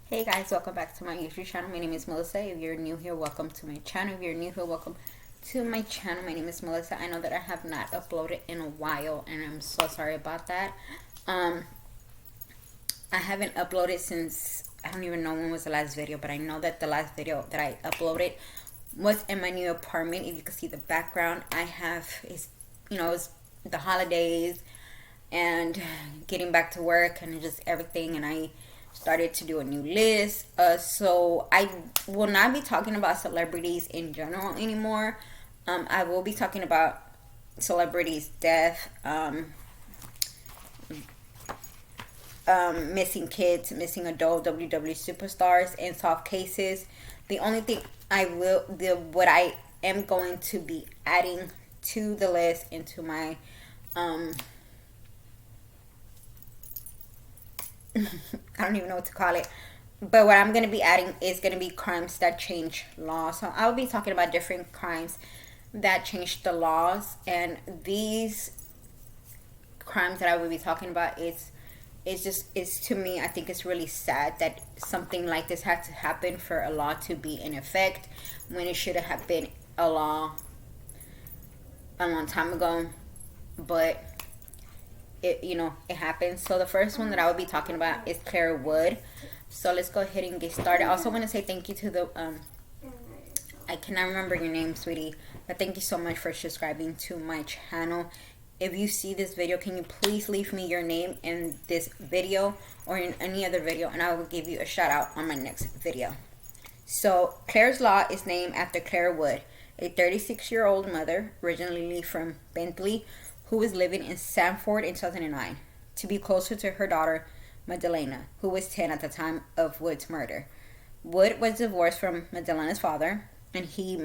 Hey guys, welcome back to my YouTube channel. My name is Melissa. If you're new here, welcome to my channel. If you're new here, welcome to my channel. My name is Melissa. I know that I have not uploaded in a while and I'm so sorry about that. I haven't uploaded since, I don't even know when was the last video, but I know that the last video that I uploaded was in my new apartment. If you can see the background I have is, it's the holidays and getting back to work and just everything, and I started to do a new list. So I will not be talking about celebrities in general anymore. I will be talking about celebrities' death, missing kids, missing adult WWE superstars, and soft cases. The only thing what I am going to be adding to the list into my I don't even know what to call it. But what I'm going to be adding is going to be crimes that change laws. So I'll be talking about different crimes that change the laws. And these crimes that I will be talking about, it's to me, I think it's really sad that something like this had to happen for a law to be in effect when it should have been a law a long time ago. But it happens. So the first one that I will be talking about is Clare Wood. So let's go ahead and get started. I also want to say thank you to the I cannot remember your name, sweetie, but thank you so much for subscribing to my channel. If you see this video, can you please leave me your name in this video or in any other video, and I will give you a shout out on my next video. So Clare's Law is named after Clare Wood, a 36-year-old mother originally from Bentley, who was living in Sanford in 2009, to be closer to her daughter, Magdalena, who was 10 at the time of Wood's murder. Wood was divorced from Magdalena's father, and he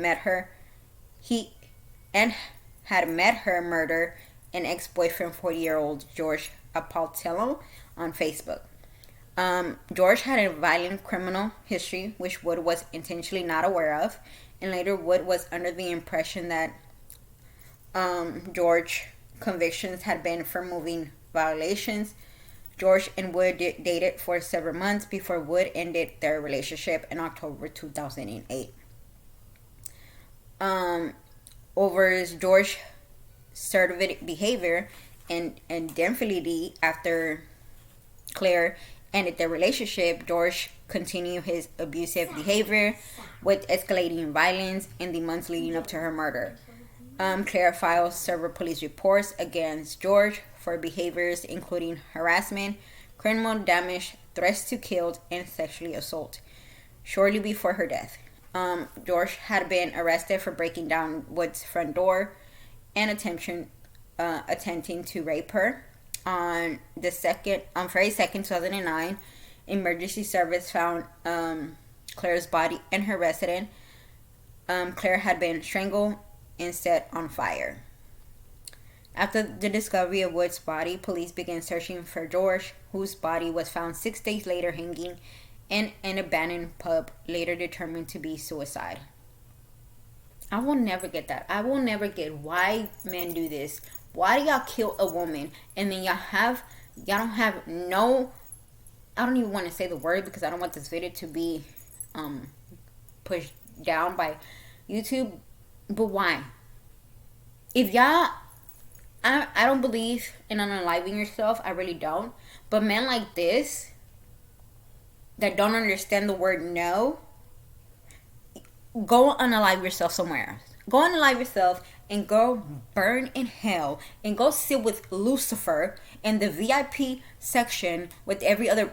had met her murder an ex-boyfriend, 40-year-old George Apaltello, on Facebook. George had a violent criminal history, which Wood was intentionally not aware of, and later Wood was under the impression that George convictions had been for moving violations. George and Wood dated for several months before Wood ended their relationship in October 2008. Over George's assertive behavior and infidelity after Claire ended their relationship, George continued his abusive behavior with escalating violence in the months leading up to her murder. Claire filed several police reports against George for behaviors including harassment, criminal damage, threats to kill, and sexually assault. Shortly before her death, George had been arrested for breaking down Wood's front door and attempting to rape her. On February 2nd, 2009, emergency service found Claire's body in her residence. Claire had been strangled and set on fire. After the discovery of Wood's body, police began searching for George, whose body was found 6 days later hanging in an abandoned pub, later determined to be suicide. I will never get that. I will never get why men do this. Why do y'all kill a woman and then y'all don't have no, I don't even want to say the word because I don't want this video to be pushed down by YouTube. But why? If y'all, I don't believe in unaliving yourself. I really don't. But men like this that don't understand the word no, go unalive yourself somewhere else. Go unalive yourself and go burn in hell and go sit with Lucifer in the VIP section with every other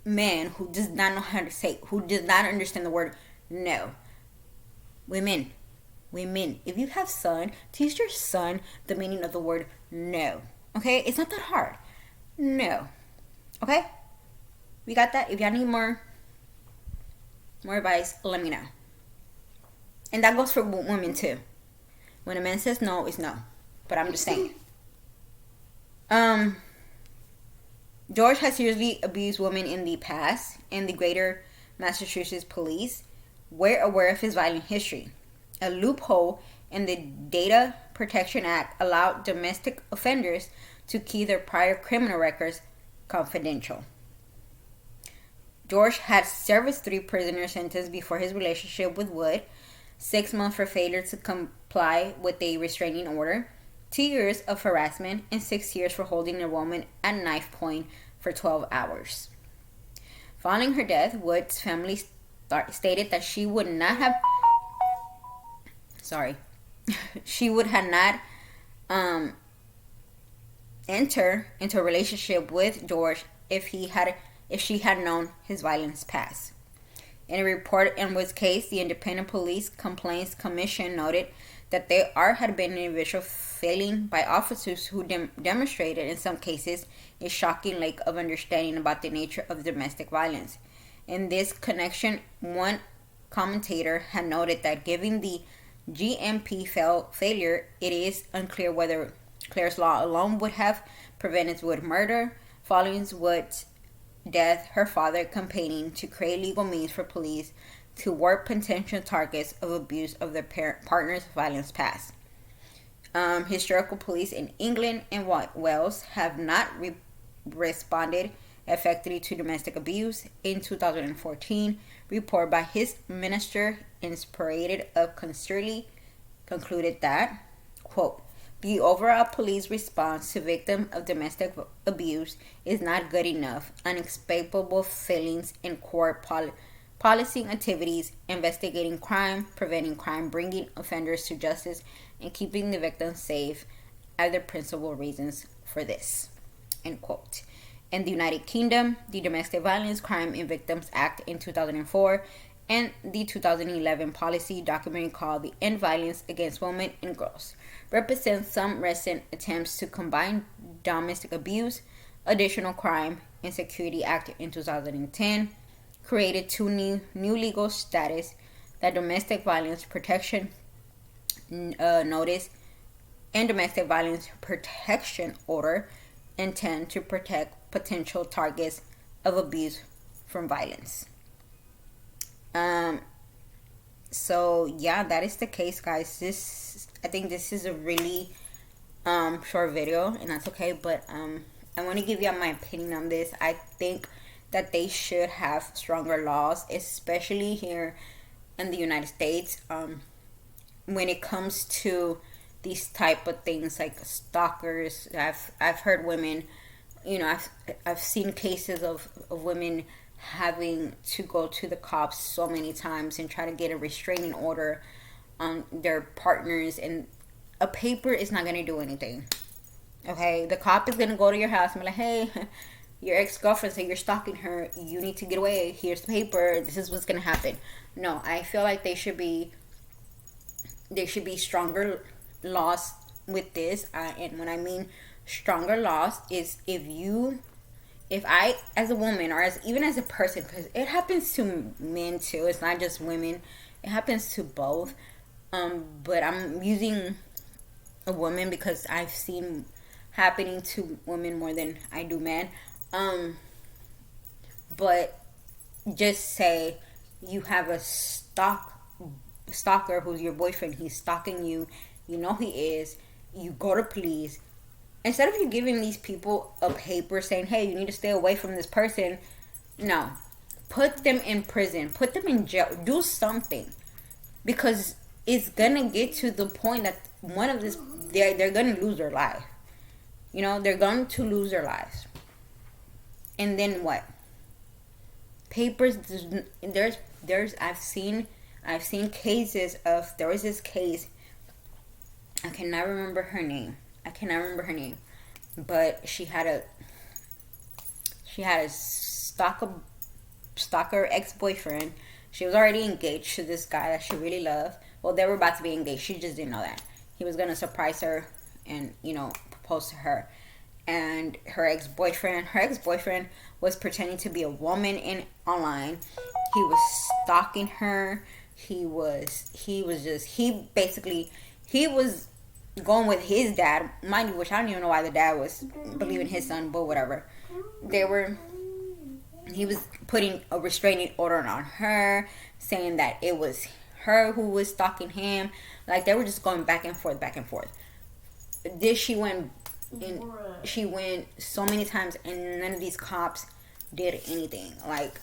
man who does not know how to say, who does not understand the word no. Women, if you have son, teach your son the meaning of the word no. Okay? It's not that hard. No. Okay? We got that? If y'all need more advice, let me know. And that goes for women too. When a man says no, it's no. But I'm just saying. George has seriously abused women in the past, and the Greater Massachusetts Police were aware of his violent history. A loophole in the Data Protection Act allowed domestic offenders to keep their prior criminal records confidential. George had served 3 prisoner sentences before his relationship with Wood: 6 months for failure to comply with a restraining order, 2 years of harassment, and 6 years for holding a woman at knife point for 12 hours. Following her death, Wood's family stated that she would have not enter into a relationship with George if she had known his violence past. In a report in Wood's case, the Independent Police Complaints Commission noted that there had been individual failing by officers who demonstrated, in some cases, a shocking lack of understanding about the nature of domestic violence. In this connection, one commentator had noted that given the GMP failure, it is unclear whether Clare's law alone would have prevented Wood's murder. Following Wood's death, her father campaigning to create legal means for police to warp potential targets of abuse of their partner's violence past. Historical police in England and Wales have not responded effectively to domestic abuse. In 2014, report by his minister, Inspirated of Constantly, concluded that, quote, the overall police response to victims of domestic abuse is not good enough. Unexplainable failings in court policing activities, investigating crime, preventing crime, bringing offenders to justice, and keeping the victims safe are the principal reasons for this. End quote. In the United Kingdom, the Domestic Violence Crime and Victims Act in 2004 and the 2011 policy document called the End Violence Against Women and Girls represents some recent attempts to combine domestic abuse, additional crime, and Security Act in 2010, created 2 new legal status that Domestic Violence Protection Notice and Domestic Violence Protection Order intend to protect potential targets of abuse from violence. So yeah, that is the case, guys. I think this is a really short video, and that's okay, but I want to give you my opinion on this. I think that they should have stronger laws, especially here in the United States, when it comes to these type of things like stalkers. I've heard women, I've seen cases of women having to go to the cops so many times and try to get a restraining order on their partners, and a paper is not going to do anything. Okay, the cop is going to go to your house and be like, hey, your ex-girlfriend said you're stalking her, you need to get away, here's the paper, this is what's going to happen. No, I feel like there should be stronger laws with this, and when I mean stronger laws is if I, as a woman, or even as a person, because it happens to men too, it's not just women, it happens to both, but I'm using a woman because I've seen happening to women more than I do men, but just say you have a stalker who's your boyfriend, he's stalking you, you know he is, you go to police. Instead of you giving these people a paper saying, hey, you need to stay away from this person, no. Put them in prison. Put them in jail. Do something. Because it's going to get to the point that they're going to lose their life. They're going to lose their lives. And then what? Papers, I've seen cases of, there was this case, I cannot remember her name, but she had a stalker ex-boyfriend. She was already engaged to this guy that she really loved. Well, they were about to be engaged. She just didn't know that. He was gonna surprise her and propose to her. And her ex-boyfriend was pretending to be a woman online. He was stalking her. He was going with his dad, mind you, which I don't even know why the dad was believing his son, but whatever. He was putting a restraining order on her, saying that it was her who was stalking him. Like, they were just going back and forth. She went so many times, and none of these cops did anything. Like,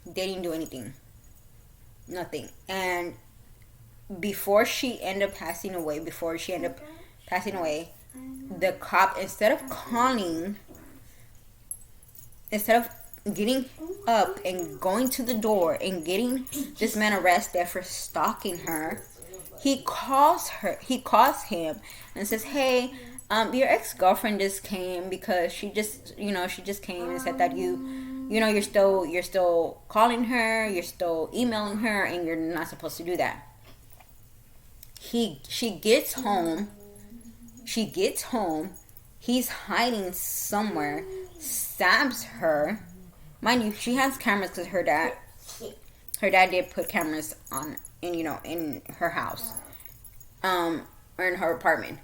They didn't do anything. Nothing. And before she ended up passing away, the cop, instead of getting up and going to the door and getting this man arrested for stalking her, he calls him and says, "Hey, your ex-girlfriend just came because she just came and said that you're still calling her, you're still emailing her, and you're not supposed to do that." She gets home. He's hiding somewhere, stabs her. Mind you, she has cameras because her dad did put cameras on in her house, or in her apartment.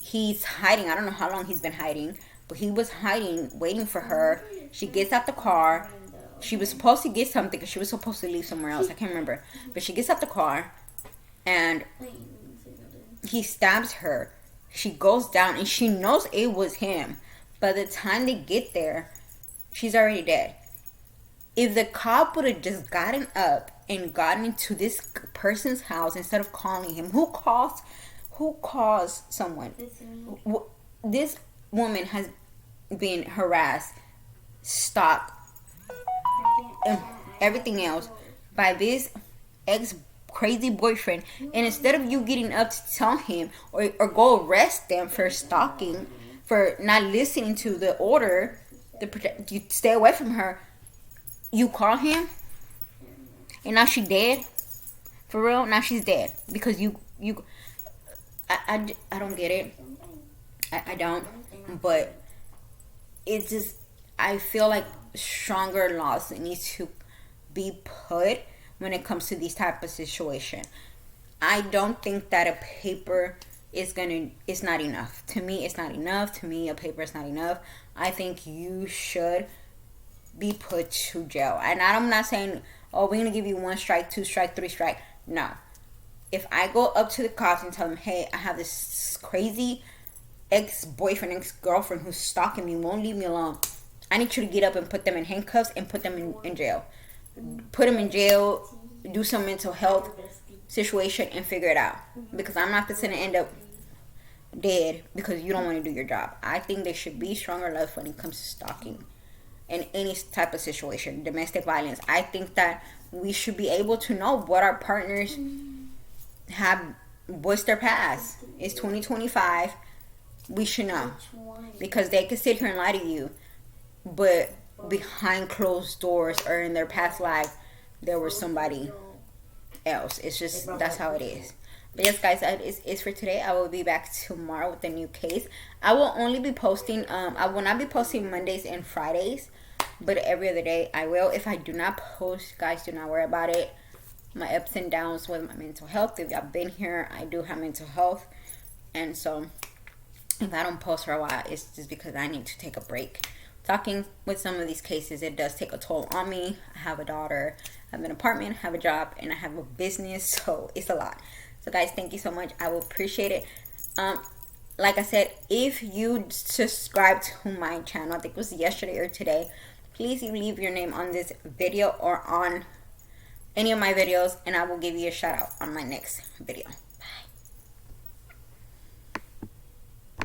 He's hiding. I don't know how long he's been hiding, but he was hiding, waiting for her. She gets out the car. She was supposed to get something because she was supposed to leave somewhere else. I can't remember, but she gets out the car, and he stabs her. She goes down, and she knows it was him. By the time they get there, she's already dead. If the cop would have just gotten up and gotten into this person's house instead of calling him, who calls someone? This woman has been harassed, stalked, and everything else by this crazy boyfriend, and instead of you getting up to tell him or go arrest them for stalking, for not listening to the order, you stay away from her, you call him, and now she's dead. For real, now she's dead because you I don't get it. I don't, but it's just, I feel like stronger laws need to be put when it comes to these type of situation. I don't think that a paper is not enough. To me, it's not enough. To me, a paper is not enough. I think you should be put to jail. And I'm not saying, oh, we're gonna give you 1 strike, 2 strike, 3 strike. No. If I go up to the cops and tell them, hey, I have this crazy ex-boyfriend, ex-girlfriend who's stalking me, won't leave me alone, I need you to get up and put them in handcuffs and put them in jail. Put them in jail, do some mental health situation, and figure it out. Because I'm not just going to end up dead because you don't want to do your job. I think there should be stronger laws when it comes to stalking in any type of situation, domestic violence. I think that we should be able to know what our partners have, what's their past. It's 2025. We should know, because they could sit here and lie to you, but behind closed doors or in their past life, there was somebody else. It's just, that's how it is. But yes, guys, that is for today. I will be back tomorrow with a new case. I will only be posting, I will not be posting Mondays and Fridays, but every other day I will. If I do not post, guys, do not worry about it. My ups and downs with my mental health. If y'all been here, I do have mental health, and so if I don't post for a while, it's just because I need to take a break. Talking with some of these cases, it does take a toll on me. I have a daughter, I have an apartment, I have a job, and I have a business, so it's a lot. So guys, thank you so much. I will appreciate it. Like I said, if you subscribe to my channel, I think it was yesterday or today, please leave your name on this video or on any of my videos, and I will give you a shout out on my next video.